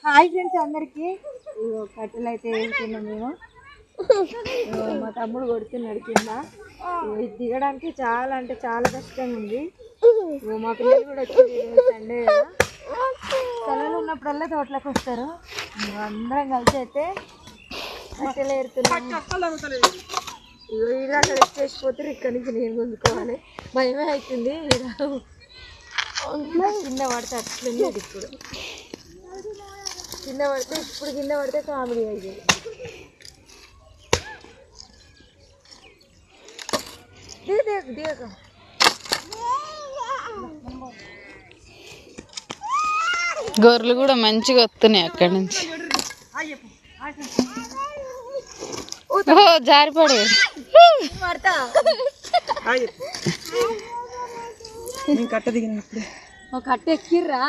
Hi friends అందరికి. కట్టెలు అయితే వేస్తున్నాం మేము. మా తమ్ముడు కొడుతున్నాడు కింద. దిగడానికి చాలా అంటే చాలా కష్టంగా ఉంది. మా పిల్లలు కూడా వచ్చింది సండే కదా, సెలవులు ఉన్నప్పుడల్లా తోటలోకి వస్తారు. అందరం కలిసి అయితే కట్టెలు ఏరుతున్నాం. ఈడ అక్కడ ఎక్కేసిపోతారు, ఇక్కడి నుంచి నేను గుంజుకోవాలి. భయమే అవుతుంది. కింద పడితే అట్లుంది. ఇప్పుడు కింద పడితే కామెడీ అయ్యేది. దిగక గొర్రెలు కూడా మంచిగా వస్తున్నాయి అక్కడి నుంచి. జారిపడే కట్ట దిగినప్పుడు కట్ట ఎక్కిర్రా.